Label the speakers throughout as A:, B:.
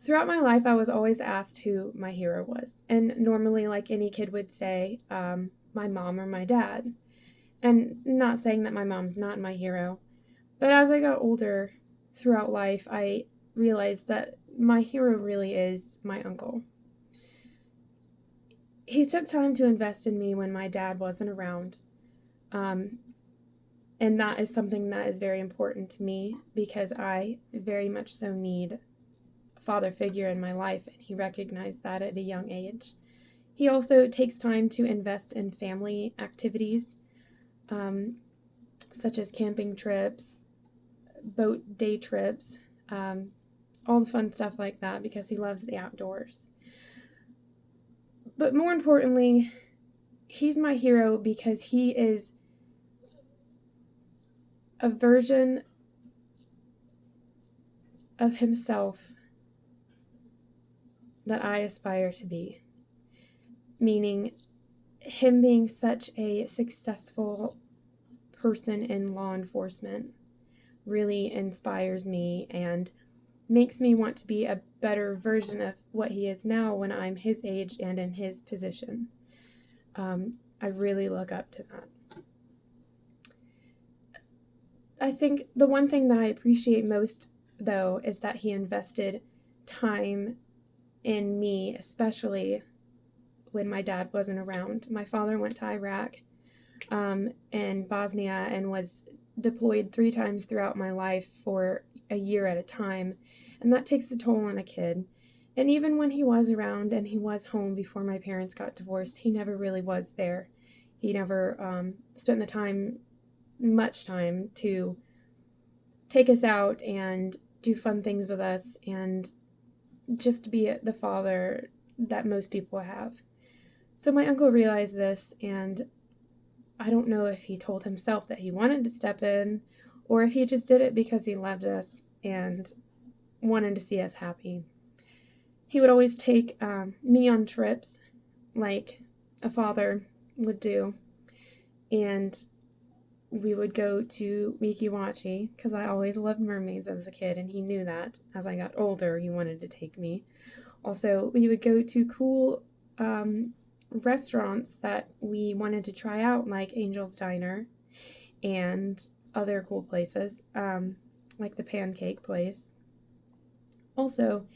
A: Throughout my life, I was always asked who my hero was. And normally, like any kid would say, my mom or my dad. And not saying that my mom's not my hero, but as I got older throughout life, I realized that my hero really is my uncle. He took time to invest in me when my dad wasn't around. Um, and that is something that is very important to me because I very much so need a father figure in my life, and he recognized that at a young age. He also takes time to invest in family activities, um, such as camping trips, boat day trips, all the fun stuff like that because he loves the outdoors. But more importantly, he's my hero because he is a version of himself that I aspire to be. Meaning, him being such a successful person in law enforcement really inspires me and makes me want to be a better version of what he is now when I'm his age and in his position. I really look up to that. I think the one thing that I appreciate most, though, is that he invested time in me, especially when my dad wasn't around. My father went to Iraq and Bosnia and was deployed 3 times throughout my life for a year at a time, and that takes a toll on a kid. And even when he was around and he was home before my parents got divorced, he never really was there. He never spent the time, much time, to take us out and do fun things with us and just be the father that most people have. So my uncle realized this, and I don't know if he told himself that he wanted to step in or if he just did it because he loved us and wanted to see us happy. He would always take me on trips like a father would do, and we would go to Mikiwachi because I always loved mermaids as a kid, and he knew that. As I got older, he wanted to take me. Also, we would go to cool restaurants that we wanted to try out, like Angel's Diner and other cool places, like the pancake place. Also,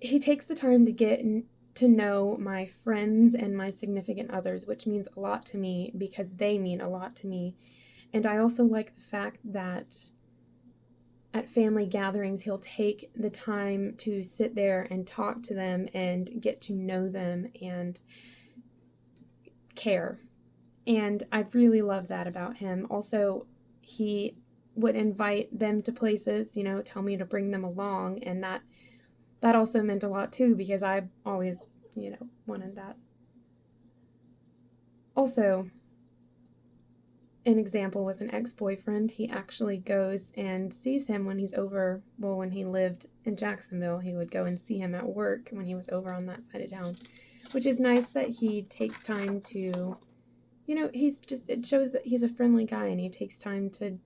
A: he takes the time to get to know my friends and my significant others, which means a lot to me because they mean a lot to me. And I also like the fact that at family gatherings, he'll take the time to sit there and talk to them and get to know them and care. And I really love that about him. Also, he would invite them to places, tell me to bring them along, and that also meant a lot too because I always, wanted that. Also, an example was an ex-boyfriend. He actually goes and sees him when he's over. Well, when he lived in Jacksonville, he would go and see him at work when he was over on that side of town, which is nice that he takes time to, it shows that he's a friendly guy and he takes time to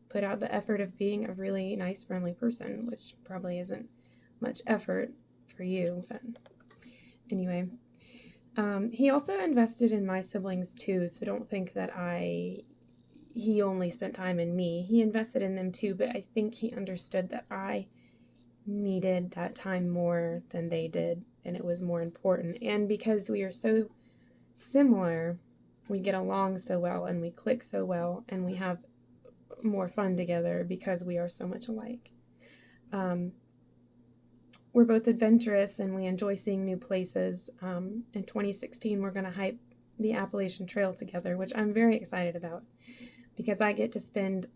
A: put out the effort of being a really nice, friendly person, which probably isn't much effort for you, but anyway. He also invested in my siblings too, so don't think that he only spent time in me. He invested in them too, but I think he understood that I needed that time more than they did, and it was more important. And because we are so similar, we get along so well, and we click so well, and we have more fun together because we are so much alike. We're both adventurous and we enjoy seeing new places. In 2016, we're going to hike the Appalachian Trail together, which I'm very excited about because I get to spend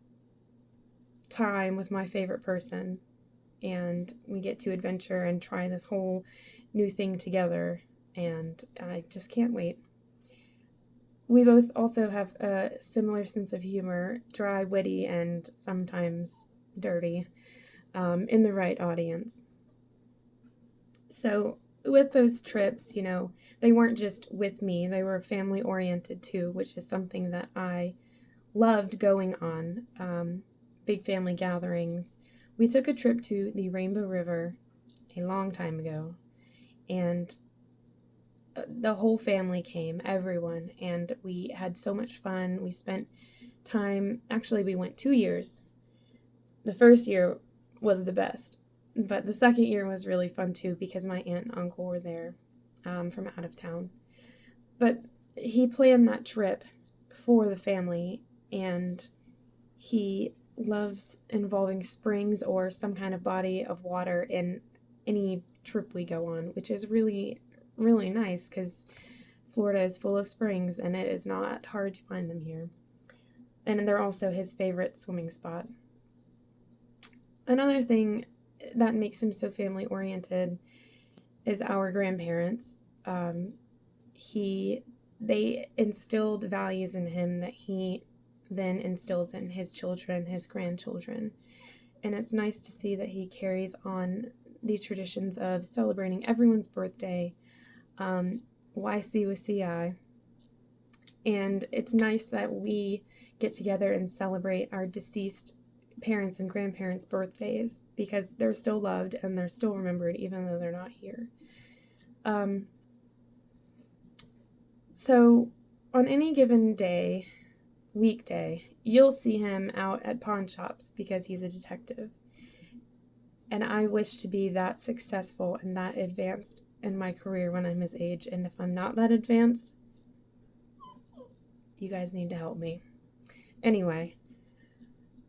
A: time with my favorite person and we get to adventure and try this whole new thing together, and I just can't wait. We both also have a similar sense of humor, dry, witty, and sometimes dirty, in the right audience. So with those trips, they weren't just with me, they were family oriented too, which is something that I loved going on. Big family gatherings We took a trip to the Rainbow River a long time ago, and the whole family came, everyone, and we had so much fun. We spent time, actually we went 2 years. The first year was the best, but the second year was really fun too because my aunt and uncle were there from out of town. But he planned that trip for the family, and he loves involving springs or some kind of body of water in any trip we go on, which is really, really nice because Florida is full of springs and it is not hard to find them here. And they're also his favorite swimming spot. Another thing that makes him so family oriented is our grandparents. They instilled values in him that he then instills in his children, his grandchildren. And it's nice to see that he carries on the traditions of celebrating everyone's birthday, YC with CI. And it's nice that we get together and celebrate our deceased parents and grandparents' birthdays because they're still loved and they're still remembered even though they're not here. So on any given day, weekday, you'll see him out at pawn shops because he's a detective. And I wish to be that successful and that advanced in my career when I'm his age. And if I'm not that advanced, you guys need to help me. Anyway,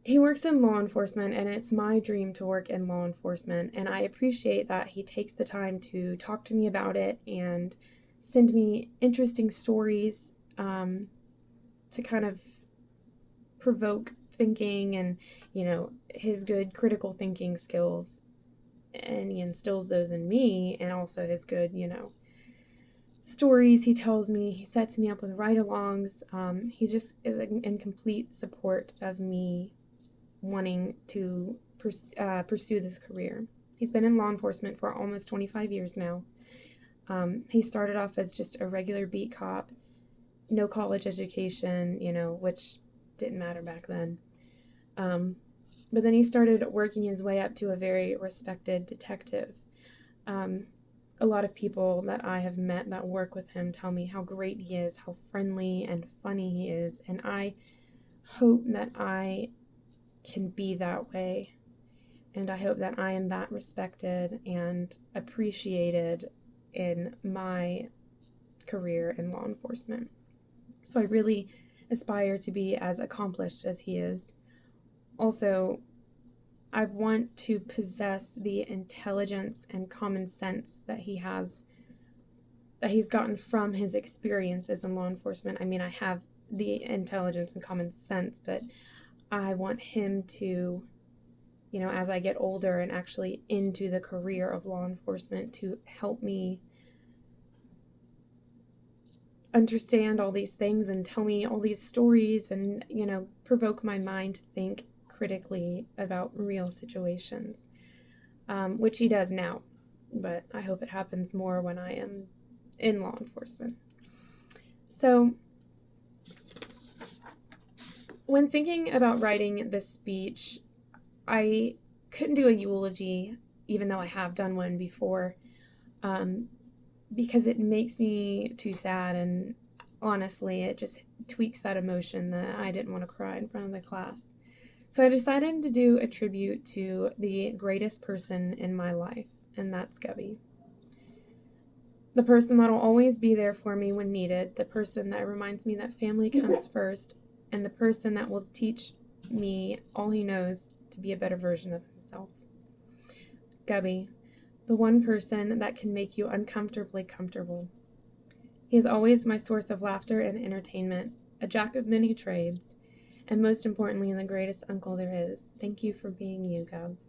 A: he works in law enforcement, and it's my dream to work in law enforcement. And I appreciate that he takes the time to talk to me about it and send me interesting stories to kind of provoke thinking and, his good critical thinking skills. And he instills those in me, and also his good, stories he tells me. He sets me up with ride-alongs. He just is in complete support of me wanting to pursue this career. He's been in law enforcement for almost 25 years now. He started off as just a regular beat cop, no college education, which didn't matter back then. But then he started working his way up to a very respected detective. A lot of people that I have met that work with him tell me how great he is, how friendly and funny he is, and I hope that I can be that way, and I hope that I am that respected and appreciated in my career in law enforcement. So I really aspire to be as accomplished as he is. Also, I want to possess the intelligence and common sense that he has, that he's gotten from his experiences in law enforcement. I mean, I have the intelligence and common sense, but I want him to, as I get older and actually into the career of law enforcement, to help me understand all these things and tell me all these stories and, provoke my mind to think critically about real situations, which he does now, but I hope it happens more when I am in law enforcement. So when thinking about writing this speech, I couldn't do a eulogy, even though I have done one before, because it makes me too sad, and honestly, it just tweaks that emotion that I didn't want to cry in front of the class. So I decided to do a tribute to the greatest person in my life, and that's Gubby. The person that'll always be there for me when needed, the person that reminds me that family comes first, and the person that will teach me all he knows to be a better version of himself. Gubby, the one person that can make you uncomfortably comfortable. He is always my source of laughter and entertainment, a jack of many trades, and most importantly, the greatest uncle there is. Thank you for being you, Gubs.